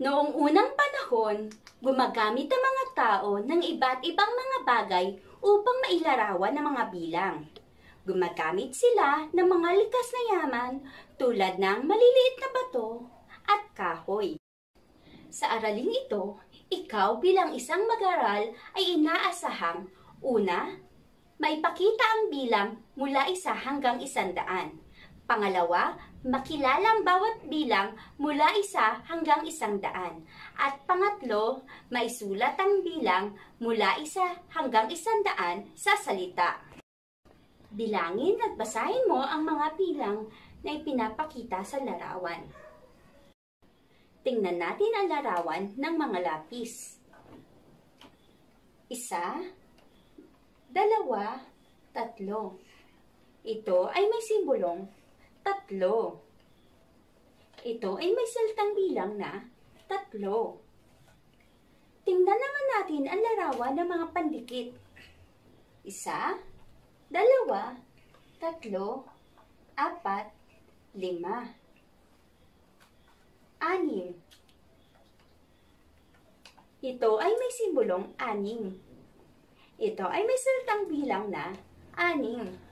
Noong unang panahon, gumagamit ang mga tao ng iba't ibang mga bagay upang mailarawan ang mga bilang. Gumagamit sila ng mga likas na yaman tulad ng maliliit na bato at kahoy. Sa araling ito, ikaw bilang isang mag-aral ay inaasahang una, maipakita ang bilang mula 1 hanggang 100. Pangalawa, makilala ang bawat bilang mula 1 hanggang 100. At pangatlo, maisulat ang bilang mula 1 hanggang 100 sa salita. Bilangin at basahin mo ang mga bilang na ipinapakita sa larawan. Tingnan natin ang larawan ng mga lapis. 1, 2, 3. Ito ay may simbolong 3. Ito ay may salitang bilang na 3. Tingnan naman natin ang larawan ng mga pandikit. 1, 2, 3, 4, 5, 6. Ito ay may simbolong 6. Ito ay may salitang bilang na 6.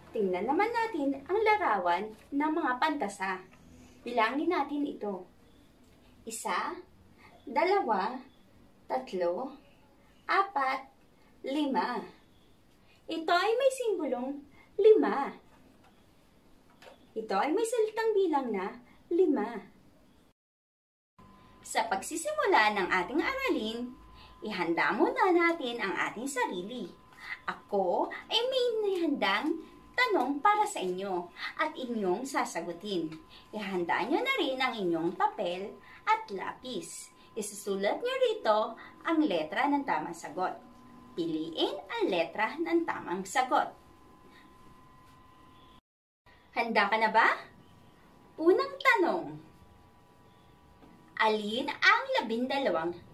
Tingnan naman natin ang larawan ng mga pantasa. Bilangin natin ito. 1, 2, 3, 4, 5. Ito ay may simbolong 5. Ito ay may salitang bilang na 5. Sa pagsisimula ng ating aralin, ihanda muna natin ang ating sarili. Ako ay may handang tanong para sa inyo at inyong sasagutin. Ihanda nyo na rin ang inyong papel at lapis. Isusulat nyo rito ang letra ng tamang sagot. Piliin ang letra ng tamang sagot. Handa ka na ba? Unang tanong. Alin ang 12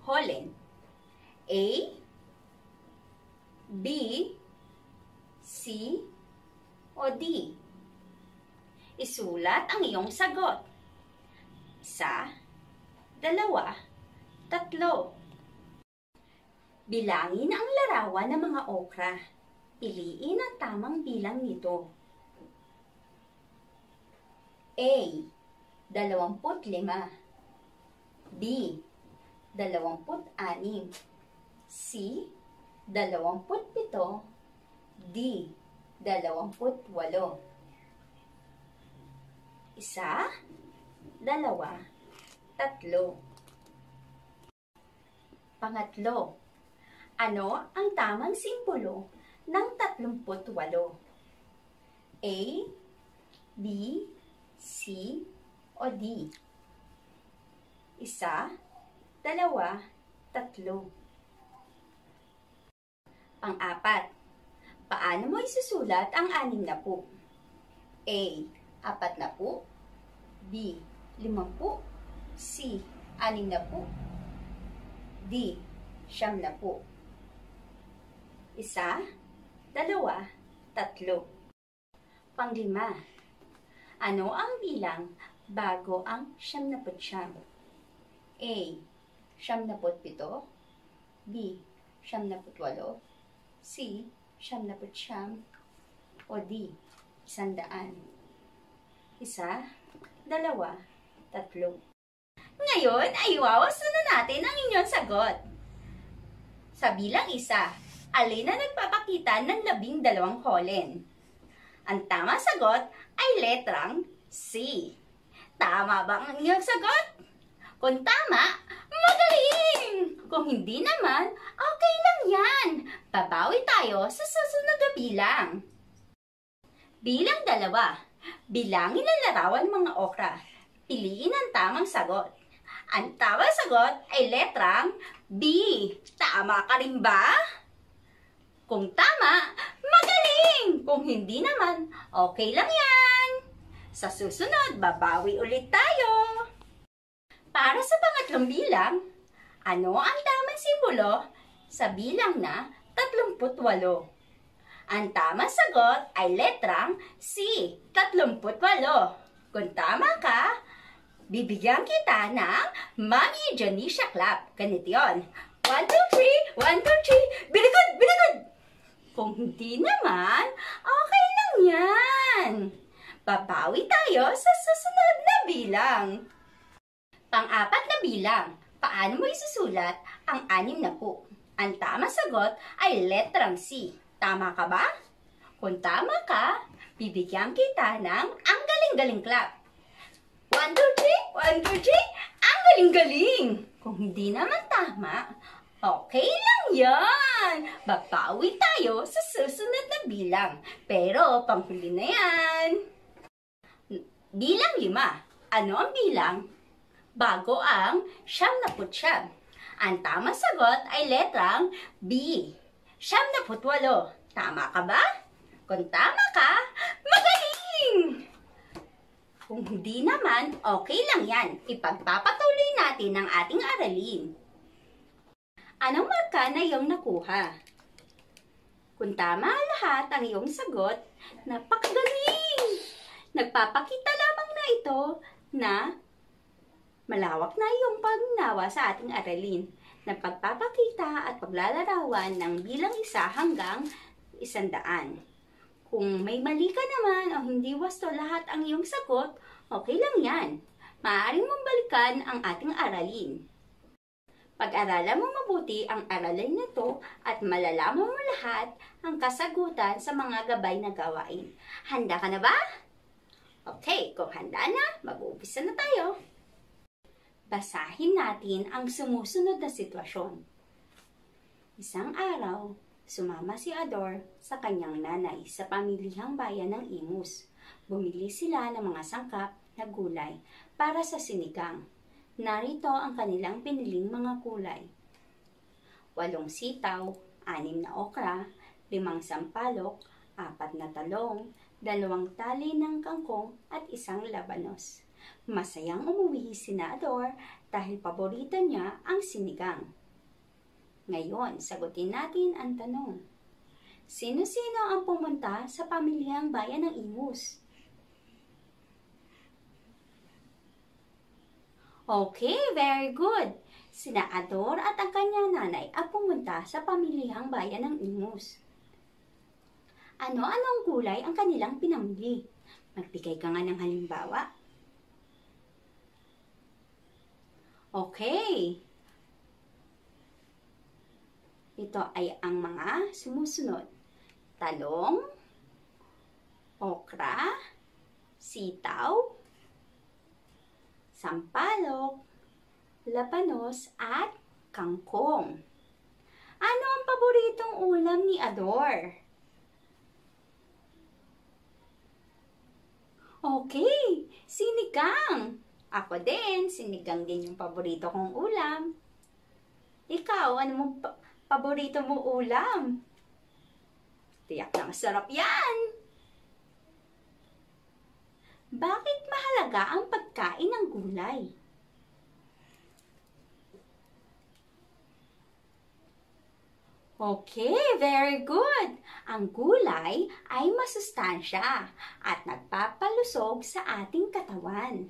holen? A, B, C, o D? Isulat ang iyong sagot. 1, 2, 3. Bilangin ang larawan ng mga okra. Piliin ang tamang bilang nito. A, 25. B, 26. C, 27. D, 28. 1, 2, 3. Pangatlo, ano ang tamang simbolo ng 38? A, B, C, o D? 1, 2, 3. Pang-apat, paano mo isusulat ang 60? A, 40. B, 50. C, 60. D, 70. 1, 2, 3. Pang-5, ano ang bilang bago ang 79? A, 77. B, 78. C, 79. O D, 100. 1, 2, 3. Ngayon ay iwawasan na natin ang inyong sagot. Sa bilang 1, alin na nagpapakita ng 12 holen? Ang tamang sagot ay letrang C. Tama ba ang inyong sagot? Kung tama, magaling! Kung hindi naman, okay lang yan. Babawi tayo sa susunod na bilang. Bilang 2. Bilangin ang larawan mga okra. Piliin ang tamang sagot. Ang tamang sagot ay letrang B. Tama ka rin ba? Kung tama, magaling! Kung hindi naman, okay lang yan. Sa susunod, babawi ulit tayo. Para sa pangatlong bilang, ano ang tamang simbolo sa bilang na 38? Ang tamang sagot ay letrang C, 38. Kung tama ka, bibigyan kita ng Mami Janisha clap. Ganito yun. 1, 2, 3, 1, 2, 3, bilikod, bilikod! Kung hindi naman, okay lang yan. Babawi tayo sa susunod na bilang. Pang-apat na bilang, paano mo isusulat ang 60? Ang tamang sagot ay letrang C. Tama ka ba? Kung tama ka, bibigyan kita ng ang galing-galing clap. 1, 2, 3, 1, 2, 3, ang galing-galing! Kung hindi naman tama, okay lang yan. Babawi tayo sa susunod na bilang. Pero panghuli na yan. Bilang 5. Ano ang bilang? Bago ang 99. Ang tamang sagot ay letrang B. 98. Tama ka ba? Kung tama ka, magaling! Kung hindi naman, okay lang yan. Ipagpapatuloy natin ang ating aralin. Anong marka na iyong nakuha? Kung tama lahat ang iyong sagot, napakagaling! Nagpapakita lamang na ito na malawak na iyong pagnawa sa ating aralin. Nagpagpapakita at paglalarawan ng bilang 1 hanggang 100. Kung may mali ka naman o hindi wasto lahat ang iyong sagot, okay lang yan. Maaaring mong balikan ang ating aralin. Pag-aralan mo mabuti ang aralin na ito at malalaman mo lahat ang kasagutan sa mga gabay na gawain. Handa ka na ba? Okay, kung handa na, mag-uumpisa na tayo. Basahin natin ang sumusunod na sitwasyon. Isang araw, sumama si Ador sa kanyang nanay sa pamilihang bayan ng Imus. Bumili sila ng mga sangkap na gulay para sa sinigang. Narito ang kanilang piniling mga kulay. 8 sitaw, 6 na okra, 5 sampalok, 4 na talong, 2 tali ng kangkong at 1 labanos. Masayang umuwi si Ador dahil paborito niya ang sinigang. Ngayon, sagutin natin ang tanong. Sino-sino ang pumunta sa pamilihang bayan ng Imus? Okay, very good. Sina Ador at ang kanyang nanay ang pumunta sa pamilihang bayan ng Imus. Ano-anong gulay ang kanilang pinamili? Magbigay ka nga ng halimbawa. Okay. Ito ay ang mga sumusunod. Talong, okra, sitaw, sampalok, labanos, at kangkong. Ano ang paboritong ulam ni Ador? Okay, sinigang. Ako din, sinigang din yung paborito kong ulam. Ikaw, ano mong paborito mong ulam? Tiyak na masarap yan. Bakit mahalaga ang pagkain ng gulay? Okay, very good. Ang gulay ay masustansya at nagpapalusog sa ating katawan.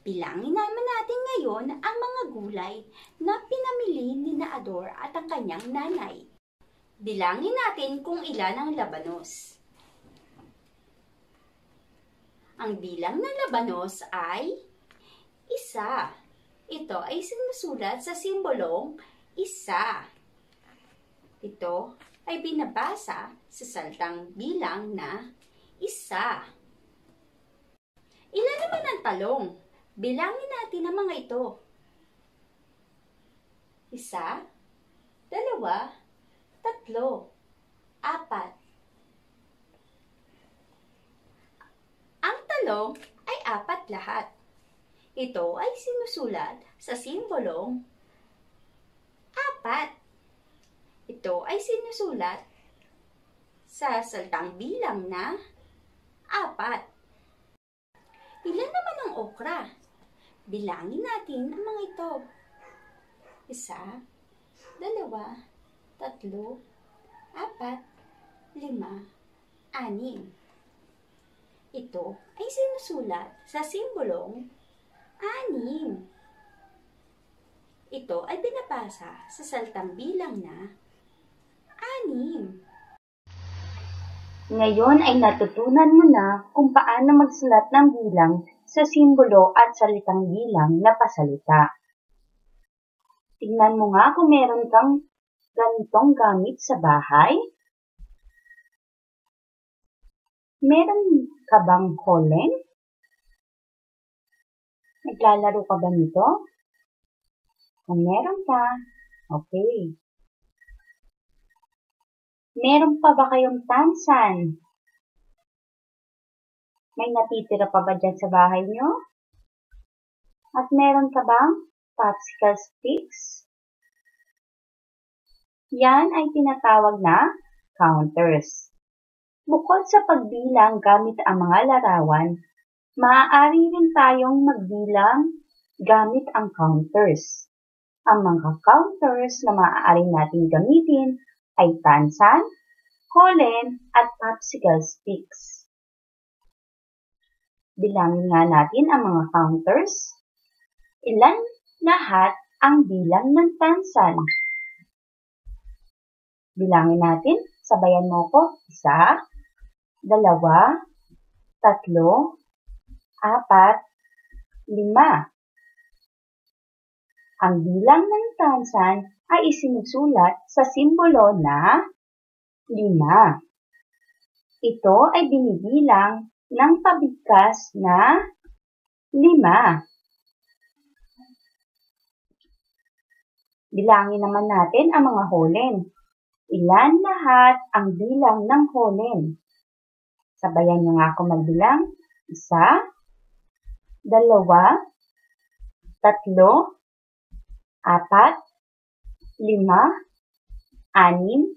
Bilangin naman natin ngayon ang mga gulay na pinamili ni Ador at ang kanyang nanay. Bilangin natin kung ilan ang labanos. Ang bilang ng labanos ay 1. Ito ay sinusulat sa simbolong 1. Ito ay binabasa sa salitang bilang na 1. Ilan naman ang talong? Bilangin natin ang mga ito. 1, 2, 3, 4. Ang talong ay 4 lahat. Ito ay sinusulat sa simbolong 4. Ito ay sinusulat sa salitang bilang na 4. Ilan naman ang okra? Bilangin natin ang mga ito. 1, 2, 3, 4, 5, 6. Ito ay sinusulat sa simbolong 6. Ito ay binabasa sa salitang bilang na 6. Ngayon ay natutunan mo na kung paano magsulat ng bilang sa simbolo at salitang bilang na pasalita. Tingnan mo nga kung meron kang ganitong gamit sa bahay. Meron ka bang holen? Naglalaro ka ba nito? Kung meron ka, okay. Meron pa ba kayong tansan? May natitira pa ba dyan sa bahay nyo? At meron ka bang popsicle sticks? Yan ay tinatawag na counters. Bukod sa pagbilang gamit ang mga larawan, maaari rin tayong magbilang gamit ang counters. Ang mga counters na maaari natin gamitin ay tansan, holen, at popsicle sticks. Bilangin nga natin ang mga counters. Ilan lahat ang bilang ng tansan? Bilangin natin, sabayan mo ko. 1, 2, 3, 4, 5. Ang bilang ng tansan ay isinusulat sa simbolo na 5. Ito ay binibilang ng pabigkas na 5. Bilangin naman natin ang mga holen. Ilan lahat ang bilang ng holen? Sabayan niyo nga ako magbilang. 1, 2, 3, 4, 5, 6, 7,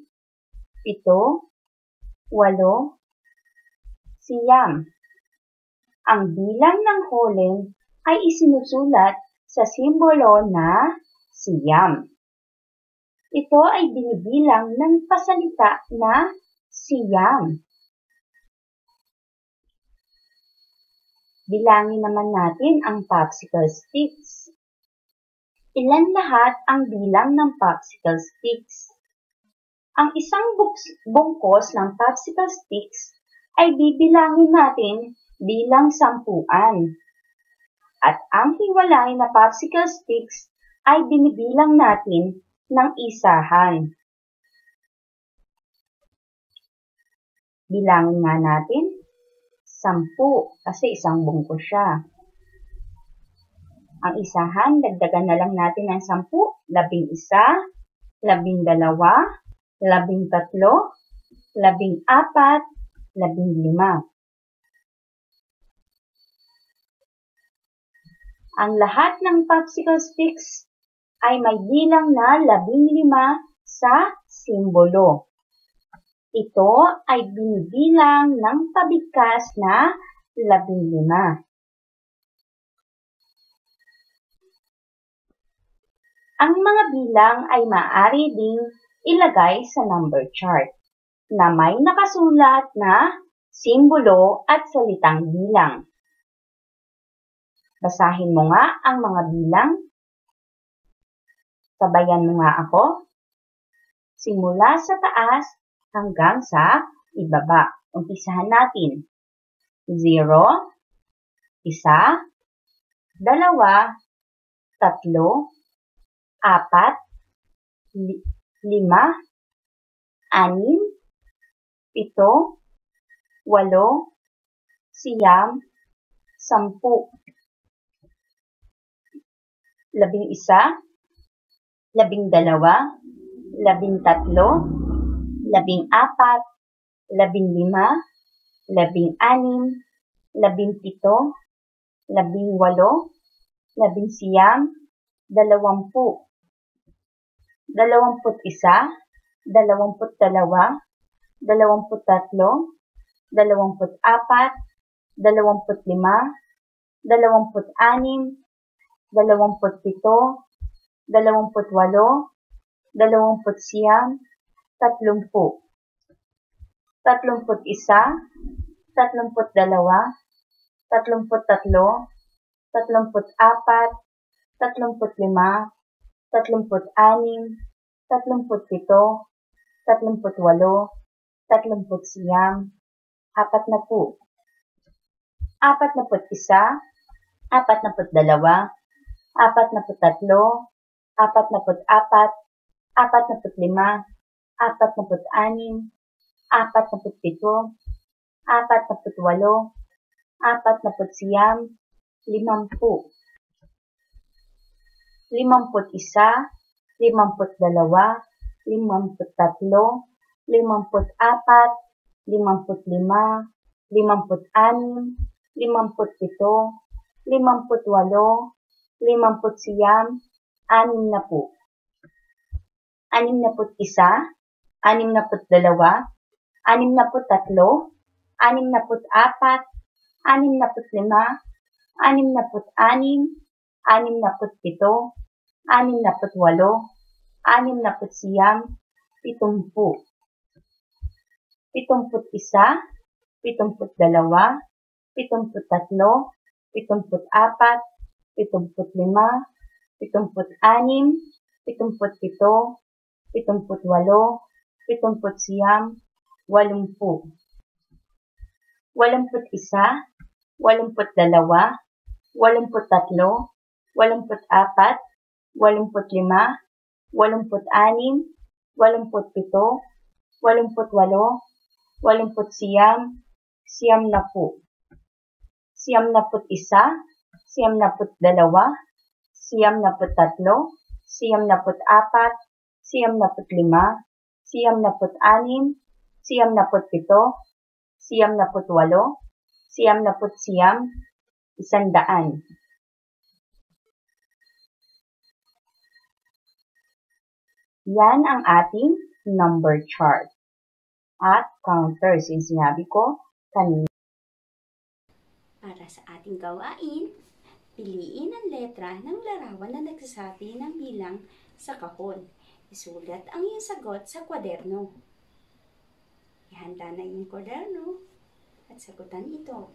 8, 9. Ang bilang ng holen ay isinusulat sa simbolo na 9. Ito ay binibilang ng pasalita na 9. Bilangin naman natin ang popsicle sticks. Ilan lahat ang bilang ng popsicle sticks? Ang isang bungkos ng popsicle sticks ay bibilangin natin bilang 10. At ang hiwalay na popsicle sticks ay binibilang natin ng isahan. Bilangin nga natin 10 kasi isang bungkos siya. Ang isahan, dagdagan na lang natin ng 10, 11, 12, 13, 14, 15. Ang lahat ng popsicle sticks ay may bilang na 15 sa simbolo. Ito ay binibilang ng pabigkas na 15. Ang mga bilang ay maaari ding ilagay sa number chart na may nakasulat na simbolo at salitang bilang. Basahin mo nga ang mga bilang. Sabayan mo nga ako. Simula sa taas hanggang sa ibaba. Umpisahan natin. 0, 1, 2, 3, 4, 5, 6, 7, 8, 9, 10, 11, 12, 13, 14, 15, 16, 34, 35, 36, 37, 38, 39, 40, 41, 42, 43, 44, 45, 46, 47, 48, 49, 50, 51, 52, 53, 54, 55, 56, 57, 58, 59, 60, 61, 62, 63, 64, 65, 66, 67, 68, 69, 70, 71, 72, 73, 74, 75, 76, 77, 78, 79, 80, 81, 82, 83, 84, 85, 86, 87, 88, 89, 90, 91, 92, 93, 94, 95, 96, 97, 98, 99, 100. Yan ang ating number chart at counters. Yung sinabi ko kanina. Para sa ating gawain, piliin ang letra ng larawan na nagsasabi ng bilang sa kahon. Isulat ang iyong sagot sa kwaderno. Ihanda na iyong kwaderno at sagutan ito.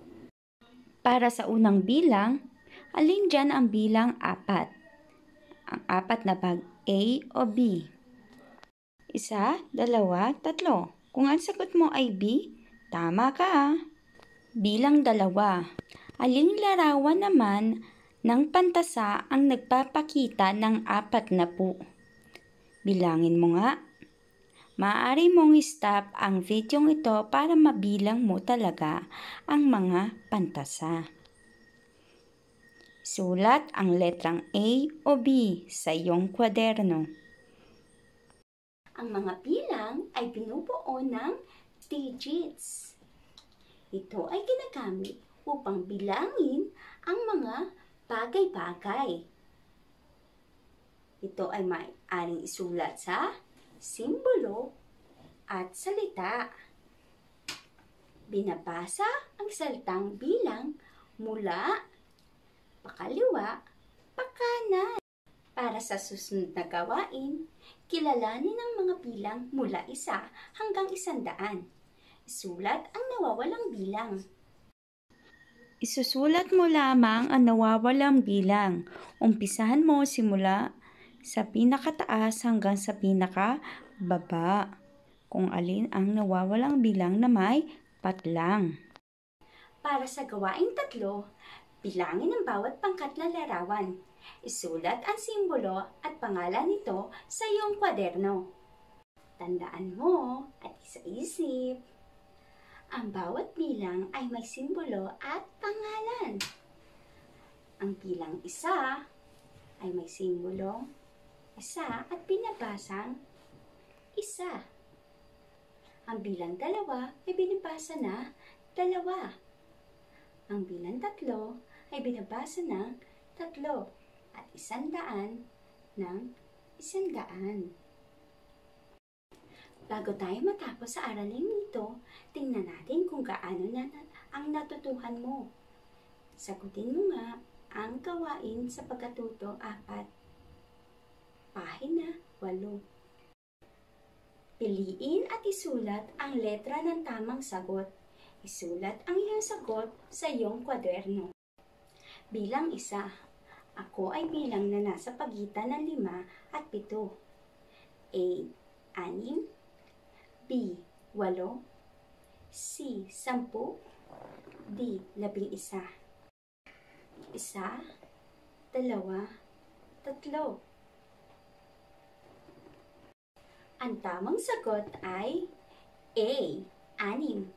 Para sa unang bilang, alin dyan ang bilang 4? Ang 4 na bag A o B? 1, 2, 3. Kung ang sagot mo ay B, tama ka. Bilang 2. Aling larawan naman ng pantasa ang nagpapakita ng 40? Bilangin mo nga. Maaari mong stop ang video ito para mabilang mo talaga ang mga pantasa. Sulat ang letrang A o B sa iyong kwaderno. Ang mga bilang ay binubuo ng digits. Ito ay ginagamit upang bilangin ang mga bagay-bagay. Ito ay maaaring isulat sa simbolo at salita. Binabasa ang salitang bilang mula pakaliwa, pakanan. Para sa susunod na gawain, kilalanin ang mga bilang mula 1 hanggang 100. Isulat ang nawawalang bilang. Isusulat mo lamang ang nawawalang bilang. Umpisahan mo simula sa pinakataas hanggang sa pinakababa, kung alin ang nawawalang bilang na may patlang. Para sa gawaing 3, bilangin ang bawat pangkat na larawan. Isulat ang simbolo at pangalan nito sa iyong kwaderno. Tandaan mo at isa-isip. Ang bawat bilang ay may simbolo at pangalan. Ang bilang 1 ay may simbolong 1 at binabasang 1. Ang bilang 2 ay binabasa na 2. Ang bilang 3 ay binabasa ng 3. At 100 ng 100. Bago tayo matapos sa aralin nito, tingnan natin kung gaano na ang natutuhan mo. Sagutin mo nga ang gawain sa pagkatuto 4. Pahina 8. Piliin at isulat ang letra ng tamang sagot. Isulat ang iyong sagot sa iyong kwaderno. Bilang isa. Ako ay bilang na nasa pagitan ng 5 at 7. A. 6. B. 8. C. 10. D. 11. 1, 2, 3. Ang tamang sagot ay A. 6.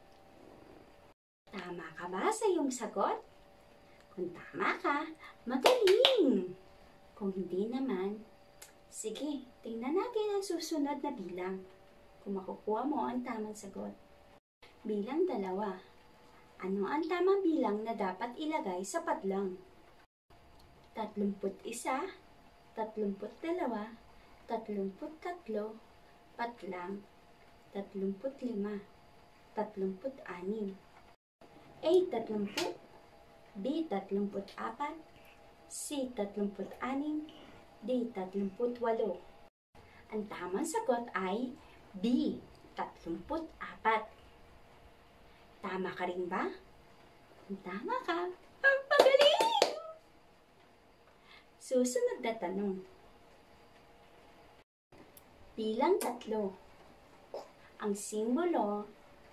Tama ka ba sa iyong sagot? Kung tama ka, magaling! Kung hindi naman, sige, tingnan natin ang susunod na bilang. Kung makukuha mo ang tamang sagot. Bilang 2. Ano ang tamang bilang na dapat ilagay sa padlang? 31, 32, 33, patlang, 35, 36. A. 30, B. 34, C. 36, D. 38. Ang tamang sagot ay B. 34. Tama ka rin ba? Kung tama ka, ang pagaling! Susunod na tanong. Bilang 3. Ang simbolo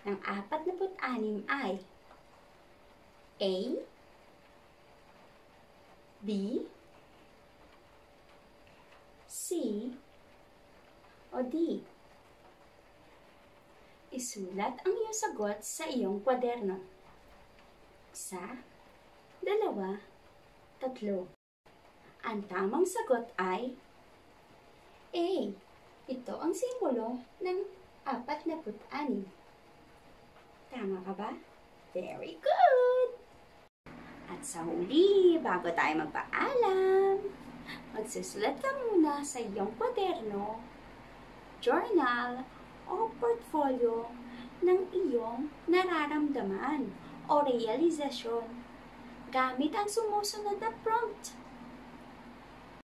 ng 46 ay A. B. C. O D. Isulat ang iyong sagot sa iyong kwaderno. 1, 2, 3. Ang tamang sagot ay A. Ito ang simbolo ng 46. Tama ka ba? Very good! At sa huli, bago tayo magpaalam, magsusulat ka muna sa iyong kwaderno, journal, o portfolio ng iyong nararamdaman o realisasyon gamit ang sumusunod na prompt.